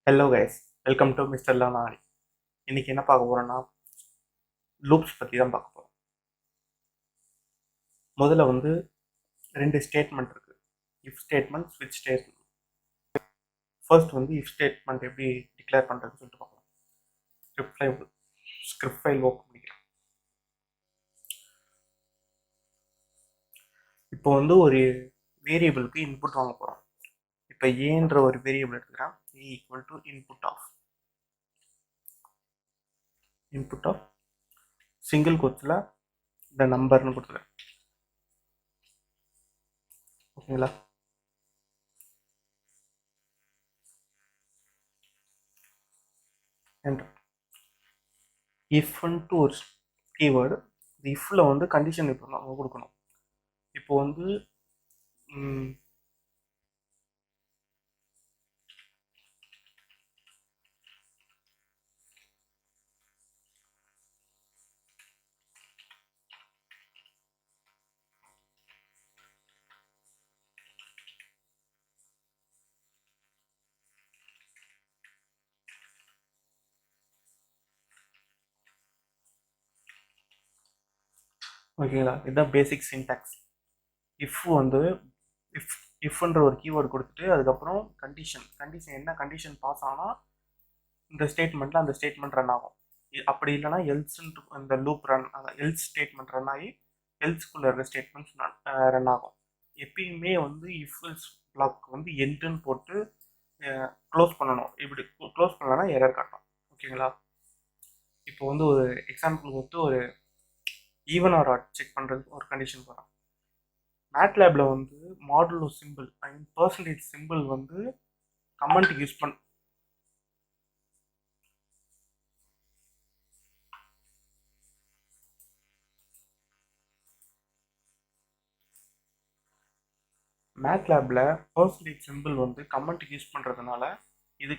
Hello guys, welcome to mister லானாரி. இன்னைக்கு என்ன பார்க்க போறோம்னா லூப்ஸ் பற்றி தான் பார்க்க போகிறோம். முதல்ல வந்து ரெண்டு ஸ்டேட்மெண்ட் இருக்கு, இஃப் ஸ்டேட்மெண்ட், ஸ்விட்ச் ஸ்டேட்மெண்ட். ஃபர்ஸ்ட் வந்து இஃப் ஸ்டேட்மெண்ட் எப்படி டிக்ளேர் பண்ணுறதுன்னு சொல்லிட்டு பார்க்கலாம். ஸ்கிரிப்ட் ஃபைல் ஓப்பன் பண்ணிக்கலாம். இப்போ வந்து ஒரு வேரியபிளுக்கு இன்புட் வாங்க போகிறோம். இப்போ ஏன்ற ஒரு வேரியபிள் எடுத்துக்கிறேன். A equal to input of single கோட்ஸில் இந்த நம்பர்னு கொடுத்துக்கிறேன். ஓகேங்களா? இஃப்ன்ட்டு ஒரு கீவேர்டு. இஃப்ல வந்து கண்டிஷன் இப்போ நம்ம கொடுக்கணும். இப்போ வந்து ஓகேங்களா, இதுதான் பேசிக் சின்டாக்ஸ். இஃப் வந்து இஃப்ன்ற ஒரு கீவேர்டு கொடுத்துட்டு அதுக்கப்புறம் கண்டிஷன் என்ன கண்டிஷன் பாஸ் ஆனால் இந்த ஸ்டேட்மெண்ட்டில் அந்த ஸ்டேட்மெண்ட் ரன் ஆகும். அப்படி இல்லைனா எல்ஸ்ன்ட்டு இந்த லூப் எல்ஸ் ஸ்டேட்மெண்ட் ரன் ஆகி எல்ஸ்குள்ளே இருக்க ஸ்டேட்மெண்ட்ஸ் ரன் ஆகும். எப்பயுமே வந்து இஃப் எல்ஸ் பிளாக் வந்து எண்டுன்னு போட்டு க்ளோஸ் பண்ணணும். இப்படி க்ளோஸ் பண்ணலன்னா எரர் காட்டும். ஓகேங்களா? இப்போ வந்து ஒரு எக்ஸாம்பிள் கொடுத்து ஒரு ஈவன் ஆர் ஆட் செக் பண்ணுறதுக்கு ஒரு கண்டிஷன் போகிறோம். மேட்லேபில் வந்து மாடுலோ சிம்பிள் பர்சன்டேஜ் சிம்பிள் வந்து கமெண்ட்டுக்கு யூஸ் மேட்லேபில் பர்சன்டேஜ் சிம்பிள் வந்து கமெண்ட்டுக்கு யூஸ் பண்ணுறதுனால இது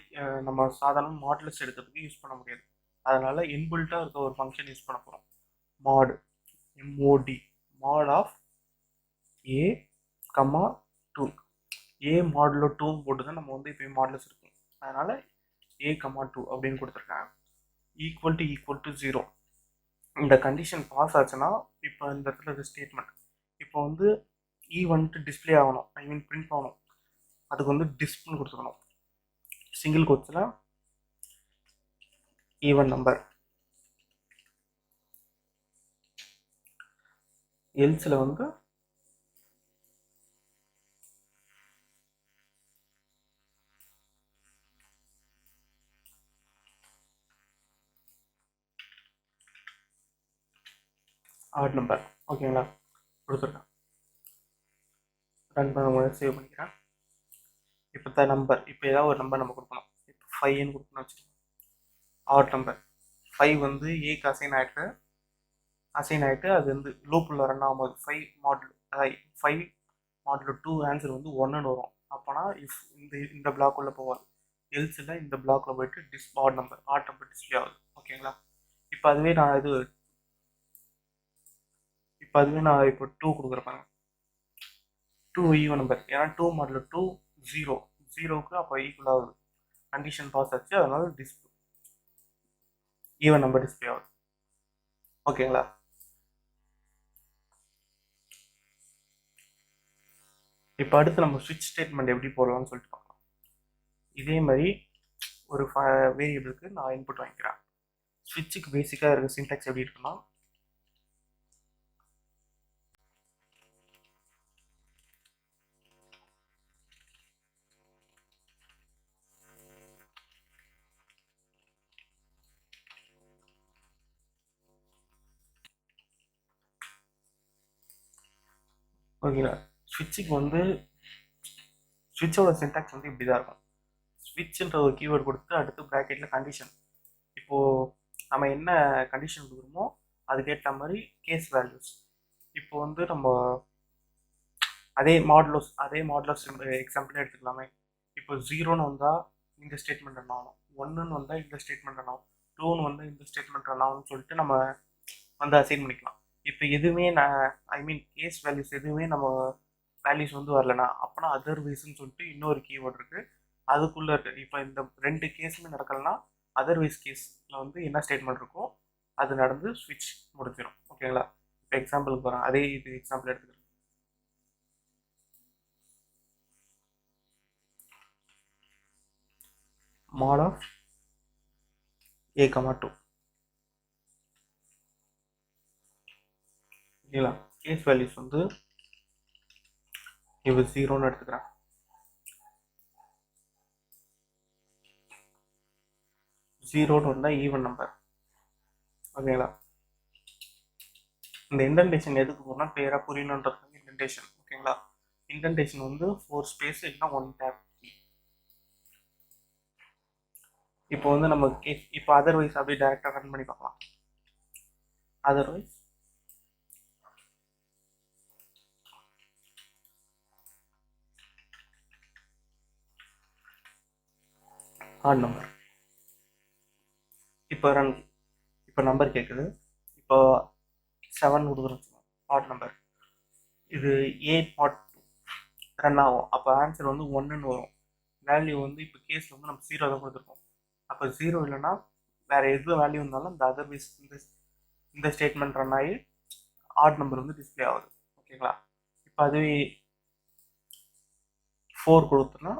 நம்ம சாதாரண மாடுலஸ் எடுக்கிறதுக்கு யூஸ் பண்ண முடியாது. அதனால் இன்பில்ட்டாக இருக்க ஒரு ஃபங்க்ஷன் யூஸ் பண்ண போகிறோம். mod of A comma 2. A modulo 2 போட்டு தான் நம்ம வந்து இப்போ மாடுலஸ் இருக்கும். அதனால் ஏ கமா 2 அப்படின்னு கொடுத்துருக்கேன். Equal to 0. இந்த கண்டிஷன் பாஸ் ஆச்சுன்னா இப்போ இந்த இடத்துல இருக்க ஸ்டேட்மெண்ட் இப்போ வந்து வந்துட்டு டிஸ்பிளே ஆகணும், பிரிண்ட் ஆகணும். அதுக்கு வந்து டிஸ்ப்னு கொடுத்துக்கணும். சிங்கிள் கோட்ஸில் ஈவன் நம்பர், எல்ஸில் வந்து ஆட் நம்பர். ஓகேங்களா? கொடுத்துருக்கேன். ரன் பண்ண சேவ் பண்ணிக்கிறேன். இப்போ நம்பர், இப்போ ஏதாவது ஒரு நம்பர் நம்ம கொடுக்கணும். இப்போ 5ன்னு கொடுக்கணும்னு வச்சுக்கோங்க. ஆட் நம்பர் 5 வந்து ஏக்கு அசைன் ஆகிட்டு அது வந்து லூப்பில் ரன் ஆகும்போது 5 மாடல் 2 ஆன்சர் வந்து 1ன்னு வரும். அப்போனா இஃப் இந்த பிளாக் உள்ள போவாது, எல்ஸில் இந்த பிளாக்ல போயிட்டு ஆட் நம்பர் டிஸ்பிளே ஆகுது. ஓகேங்களா? இப்போ அதுவே நான் 2 கொடுக்குறேன். 2 ஈவன் நம்பர், ஏன்னா 2 மாடல் 2 0க்கு அப்போ ஈக்குவல் ஆகுது. கண்டிஷன் பாஸ் ஆச்சு, அதனால ஈவன் நம்பர் டிஸ்பிளே ஆகுது. ஓகேங்களா? இப்போ அடுத்து நம்ம ஸ்விட்ச் ஸ்டேட்மெண்ட் எப்படி போடலாம்னு சொல்லிட்டு பார்க்கலாம். இதே மாதிரி ஒரு வேரியபிளுக்கு நான் இன்புட் வாங்கிக்கிறேன். ஸ்விட்சுக்கு பேசிக்காக இருக்க சின்டாக்ஸ் எப்படி இருக்குன்னா, ஓகேங்களா, ஸ்விட்சுக்கு வந்து ஸ்விட்சோட சின்டாக்ஸ் வந்து இப்படி தான் இருக்கும். ஸ்விட்ச்ன்ற ஒரு கீவேர்டு கொடுத்து அடுத்து ப்ராக்கெட்டில் கண்டிஷன். இப்போது நம்ம என்ன கண்டிஷன் கொடுக்குறோமோ அதுக்கேற்ற மாதிரி கேஸ் வேல்யூஸ். இப்போ வந்து நம்ம அதே மாடுலஸ் எக்ஸாம்பிளே எடுத்துக்கலாமே. இப்போ 0ன்னு வந்தால் இந்த ஸ்டேட்மெண்ட் ரன் ஆகணும், 1ன்னு வந்தால் இந்த ஸ்டேட்மெண்ட் ரன் ஆகும், 2ன்னு வந்தால் இந்த ஸ்டேட்மெண்ட் ரன் ஆகும்னு சொல்லிட்டு நம்ம வந்து அசைன் பண்ணிக்கலாம். இப்போ எதுவுமே கேஸ் வேல்யூஸ் எதுவுமே நம்ம வேல்யூஸ் வந்து வரலனா அப்போனா அதர்வைஸ்ன்னு சொல்லிட்டு இன்னொரு கீவேர்டு இருக்குது. அதுக்குள்ளே இருக்கு. இப்போ இந்த 2 கேஸுமே நடக்கலைன்னா அதர்வைஸ் கேஸில் வந்து என்ன ஸ்டேட்மெண்ட் இருக்கோ அது நடந்து ஸ்விட்ச் முடிஞ்சிடும். ஓகேங்களா? இப்போ எக்ஸாம்பிளுக்கு வரேன், அதே இது எக்ஸாம்பிள் எடுத்துக்கிறேன். mod of a, 2. ஓகேங்களா? கேஸ் வேல்யூஸ் வந்து இப்போ 0ன்னு எடுத்துக்கிறேன். ஜீரோன்னு வந்தால் ஈவன் நம்பர். ஓகேங்களா? இந்த இன்டென்டேஷன் எதுக்கு போனால் கிளியராக புரியணுன்றது இன்டென்டேஷன். ஓகேங்களா? இன்டென்டேஷன் வந்து 4 ஸ்பேஸ் இல்லைன்னா 1 டேப். இப்போ வந்து நம்ம இப்போ அதர்வைஸ் அப்படியே டேரெக்டாக ரன் பண்ணி பார்க்கலாம். Otherwise add number. இப்போ நம்பர் கேட்குது. இப்போ 7 கொடுக்குறோம், ஆட் நம்பர். இது ஏ நாட் ரன் ஆகும். அப்போ ஆன்சர் வந்து 1ன்னு வரும். வேல்யூ வந்து இப்போ கேஸில் வந்து நம்ம 0 தான் கொடுத்துருக்கோம். அப்போ 0 இல்லைன்னா வேறு எது வேல்யூ இருந்தாலும் இந்த அதர்வைஸ் இந்த ஸ்டேட்மெண்ட் ரன் ஆகி ஆட் நம்பர் வந்து டிஸ்பிளே ஆகுது. ஓகேங்களா? இப்போ அதுவே 4 கொடுத்தோன்னா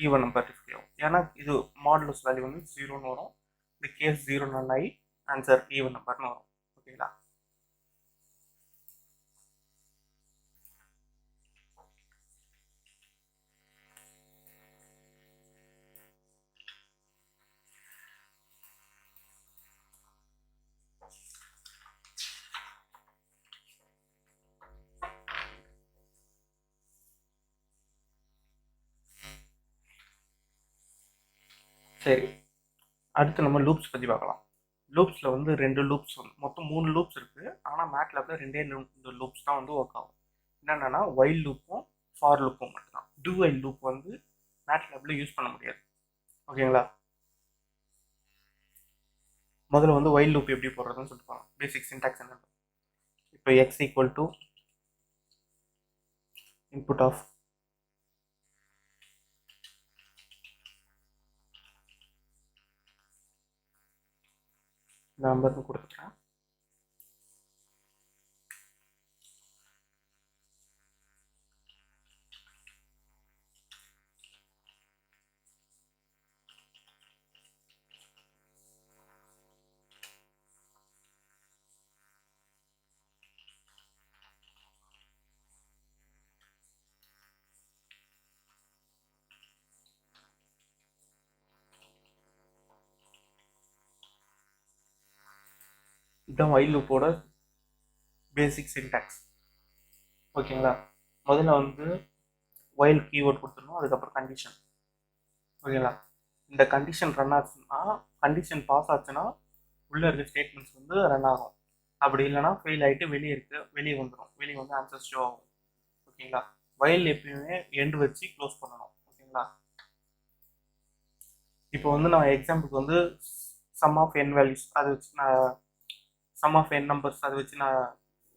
ஈவன் நம்பர் டிஸ்பிளே ஆகும். ஏன்னா இது மாடுலஸ் வேல்யூ வந்து 0ன்னு வரும். இந்த கேஸ் 0 ரன் ஆகி ஆன்சர் ஈவன் நம்பர்னு வரும். ஓகேங்களா? சரி, அடுத்து நம்ம லூப்ஸ் பற்றி பார்க்கலாம். லூப்ஸில் வந்து 2 லூப்ஸ் மொத்தம் 3 லூப்ஸ் இருக்குது. ஆனால் மேட்லாப்ல 2 லூப்ஸ் தான் வந்து ஒர்க் ஆகும். என்னென்னா வைல் லூப்பும் ஃபார் லூப்பும் மட்டும்தான். டூ வைல் லூப் வந்து மேட்லாப்ல யூஸ் பண்ண முடியாது. ஓகேங்களா? முதல்ல வந்து வைல் லூப் எப்படி போடுறதுன்னு சொல்லிட்டு போகலாம். பேசிக் சின்டாக்ஸ் என்ன. இப்போ X equal to input of நம்பர்னு கொடுத்துட்டேன். இதுதான் வைல் லூப்போட பேசிக் சின்டாக்ஸ். ஓகேங்களா? முதல்ல வந்து வைல் கீவேர்ட் கொடுத்துடணும், அதுக்கப்புறம் கண்டிஷன். ஓகேங்களா? இந்த கண்டிஷன் ரன் ஆச்சுன்னா, கண்டிஷன் பாஸ் ஆச்சுன்னா உள்ளே இருக்க ஸ்டேட்மெண்ட்ஸ் வந்து ரன் ஆகும். அப்படி இல்லைன்னா ஃபெயில் ஆகிட்டு வெளியே வந்துடும். வெளியே வந்து ஆன்சர் ஷோ ஆகும். ஓகேங்களா? வைல் எப்பயுமே எண்டு வச்சு க்ளோஸ் பண்ணணும். ஓகேங்களா? இப்போ வந்து நான் எக்ஸாம்பிளுக்கு வந்து சம் ஆஃப் என் வேல்யூஸ் அதை வச்சு நான் சம் ஆஃப் என் நம்பர்ஸ் அதை வச்சு நான்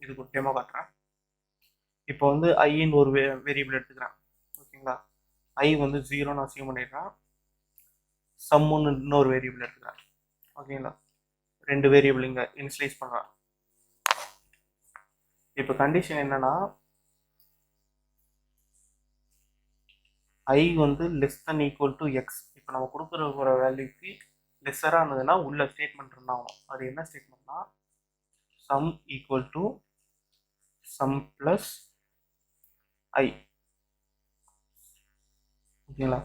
இதுக்கு டெமோ காட்டுறேன். இப்போ வந்து ஐன்னு ஒரு வேரியபிள் எடுத்துக்கிறேன். ஓகேங்களா? ஐ வந்து 0ன்னு அசியூம் பண்ணிடுறேன். சம்முன்னு இன்னொரு வேரியபிள் எடுத்துக்கிறேன். ஓகேங்களா? 2 வேரியபிள் இங்கே இனிஷியலைஸ் பண்ணுறேன். இப்போ கண்டிஷன் என்னன்னா ஐ வந்து less then equal to X. இப்போ நம்ம கொடுக்குற ஒரு வேல்யூக்கு லெஸ்ஸராக இருந்ததுன்னா உள்ள ஸ்டேட்மெண்ட் ரன் ஆகும். அது என்ன ஸ்டேட்மெண்ட்னா sum equal to sum plus I. ஓகேங்களா?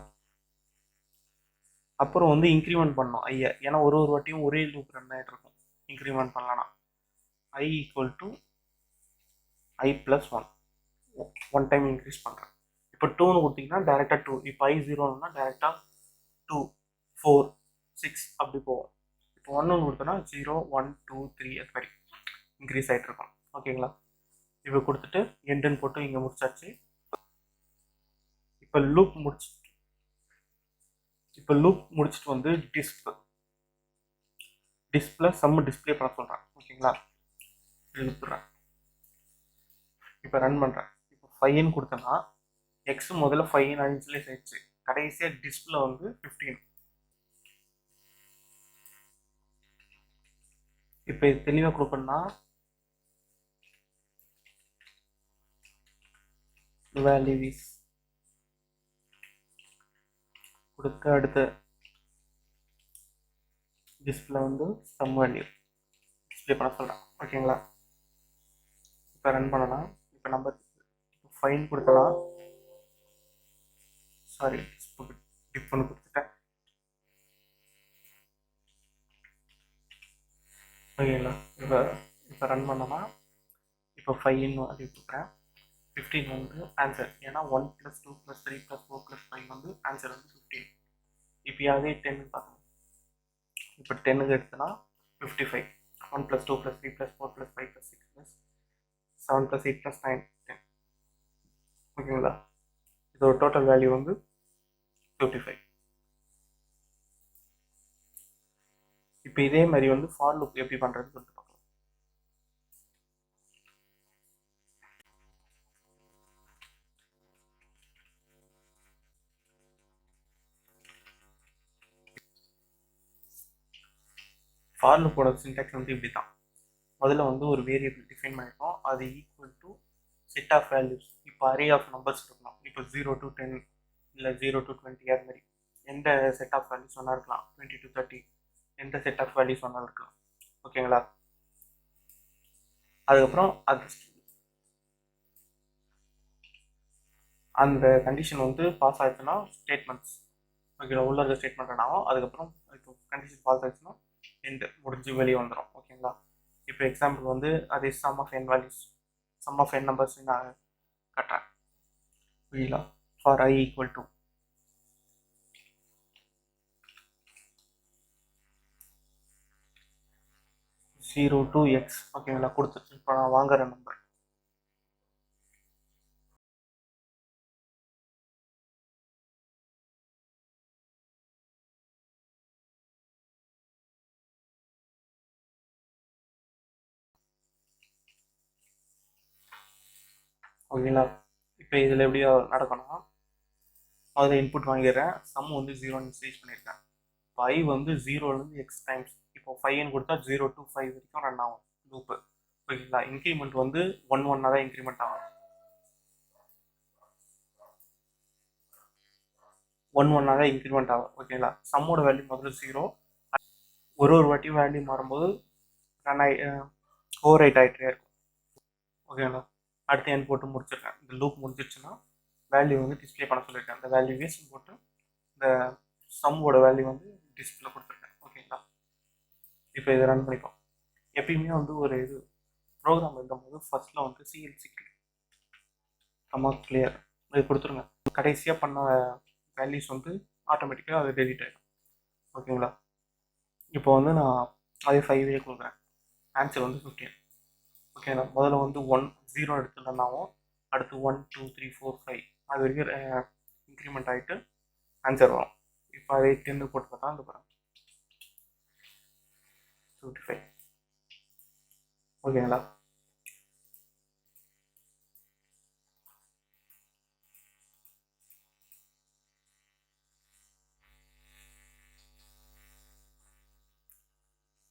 அப்புறம் வந்து இன்க்ரிமெண்ட் பண்ணோம் ஐயை. ஏன்னா ஒரு வாட்டியும் ஒரே லூப் ரன் ஆகிட்டு இருக்கும். இன்க்ரிமெண்ட் பண்ணலாம். I equal to I plus 1 one time increase பண்ணுறேன். இப்போ 2ன்னு கொடுத்தீங்கன்னா டேரெக்டாக 2. இப்போ ஐ 0ன்னா டேரெக்டாக 2, 4, 6 அப்படி போகும். இப்போ 1ன்னு கொடுத்தோன்னா 0, 1, 2, 3 அது மாதிரி இன்க்ரீஸ் ஆகிட்டு இருக்கும். ஓகேங்களா? இப்போ கொடுத்துட்டு எண்டுன்னு போட்டு இங்கே முடிச்சாச்சு. இப்போ லூப் முடிச்சுட்டு வந்து டிஸ்பிளே சம் டிஸ்பிளே பண்ண சொல்கிறேன். ஓகேங்களா? எழுத்துறேன். இப்போ ரன் பண்ணுறேன். இப்போ 5ன்னு கொடுத்தேன்னா எக்ஸ் முதல்ல 5 இனிஷியலைஸ் ஆயிடுச்சு. கடைசியாக டிஸ்பிளே வந்து 15. இப்போ இது தெளிவாக கொடுக்கணும்னா வேல்யூ இஸ் கொடுக்க அடுத்த டிஸ்பிளே வந்து சம் வேல்யூ டிஸ்பிளே பண்ண சொல்கிறேன். ஓகேங்களா? இப்போ ரன் பண்ணலாம். இப்போ நம்ம ஃபைன் கொடுக்கலாம். சாரி, டிப் பண்ணி கொடுத்துட்டேன். ஓகேங்களா? இப்போ ரன் பண்ணலாம். இப்போ 5 வேல்யூ கொடுக்குறேன். 15 வந்து ஆன்சர். ஏன்னா 1 + 2 + 3 + 4 + 5 வந்து ஆன்சர் வந்து 15. இப்போ அதே 10 பார்க்கணும். இப்போ 10க்கு எடுத்தனா 55. 1 + 2 + 3 + 4 + 5 + 6 + 7 + 8 + 9 10. ஓகேங்களா? இதோட டோட்டல் வேல்யூ வந்து 55. இப்போ இதே மாதிரி வந்து ஃபார் லூப் எப்படி பண்ணுறதுன்னு சொல்லிட்டு பார்க்கலாம். ஃபார் லூப்போட சின்டாக்ஸ் வந்து இப்படி தான். முதல்ல வந்து ஒரு வேரியபிள் டிஃபைன் பண்ணியிருக்கோம். அது equal to set of values. இப்போ அரே ஆஃப் நம்பர்ஸ் இருக்கணும். இப்போ 0 to 10 இல்லை 0 to 20 அது மாதிரி எந்த செட் ஆஃப் வேல்யூஸ் ஒன்றா இருக்கலாம். 20 to 30 எந்த செட் ஆஃப் வேல்யூஸ் ஒன்றா இருக்கலாம். ஓகேங்களா? அதுக்கப்புறம் அந்த கண்டிஷன் வந்து பாஸ் ஆயிடுச்சுன்னா ஸ்டேட்மெண்ட்ஸ். ஓகேங்களா? உள்ள இருக்க ஸ்டேட்மெண்ட் ஆகும். அதுக்கப்புறம் இப்போ கண்டிஷன் பாஸ் ஆயிடுச்சுன்னா எண்டு முடிஞ்சு வெளியே வந்துடும். ஓகேங்களா? இப்போ எக்ஸாம்பிள் வந்து அது sum of n values, sum of n numbers நான் கட்டுறேன். ஓகேங்களா? For I equal to 0 to x. ஓகேங்களா? கொடுத்துட்டு இப்போ நான் வாங்குற நம்பர் ஓகேங்களா? இப்போ இதில் எப்படி நடக்கணும்னா முதல்ல இன்புட் வாங்கிடுறேன். சம் வந்து 0 இன்க்ரீஸ் பண்ணியிருக்கேன். இப்போ I வந்து 0லேருந்து x டைம்ஸ். இப்போ 5ன்னு கொடுத்தா 0 to 5 வரைக்கும் ரன் ஆகும் லூப்பு. ஓகேங்களா? இன்க்ரிமெண்ட் வந்து 1 தான் இன்க்ரிமெண்ட் ஆகும். 1 தான் இன்க்ரிமெண்ட் ஆகும். ஓகேங்களா? சம்மோட வேல்யூ முதல்ல 0. ஒரு வாட்டி வேல்யூ மாறும்போது ரன் ஓவர் ரைட் ஆகிட்டே இருக்கும். ஓகேங்களா? அடுத்து என் போட்டு முடிச்சிருக்கேன். இந்த லூப் முடிஞ்சிருச்சுன்னா வேல்யூ வந்து டிஸ்பிளே பண்ண சொல்லியிருக்கேன். அந்த வேல்யூ வேஸ்ட் போட்டு இந்த சம்மோட வேல்யூ வந்து டிஸ்பிளே கொடுத்துருக்கேன். ஓகேங்களா? இப்போ இதை ரன் பண்ணிப்போம். எப்பயுமே வந்து ஒரு ப்ரோக்ராம் எழுதும்போது ஃபர்ஸ்ட்ல வந்து சிஎல்சி கிளியர் இது கொடுத்துருங்க. கடைசியாக பண்ண வேல்யூஸ் வந்து ஆட்டோமேட்டிக்காக அது டெலிட் ஆகிடும். ஓகேங்களா? இப்போ வந்து நான் அதே 5 கொடுக்குறேன். ஆன்சர் வந்து 15. ஓகேங்களா? முதல்ல வந்து 0 எடுத்துட்டோம்னாவும் அடுத்து 1 2 3 4 5 அது வரைக்கும் இன்க்ரிமெண்ட் ஆகிட்டு ஆன்சர் வரும். இப்போ அதே 10 போட்டு பார்த்தா அந்த பாருங்க 55. ஓகேங்களா?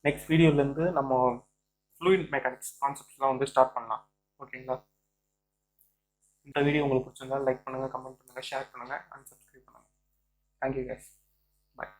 நெக்ஸ்ட் வீடியோலேருந்து நம்ம ஃப்ளூயிட் மெக்கானிக்ஸ் கான்செப்ட்ஸ்லாம் வந்து ஸ்டார்ட் பண்ணலாம். ஓகேங்களா? இந்த வீடியோ உங்களுக்கு பிடிச்சிருந்தா லைக் பண்ணுங்கள், கமெண்ட் பண்ணுங்கள், ஷேர் பண்ணுங்கள் அண்ட் சப்ஸ்கிரைப் பண்ணுங்கள். Thank you guys. பாய்.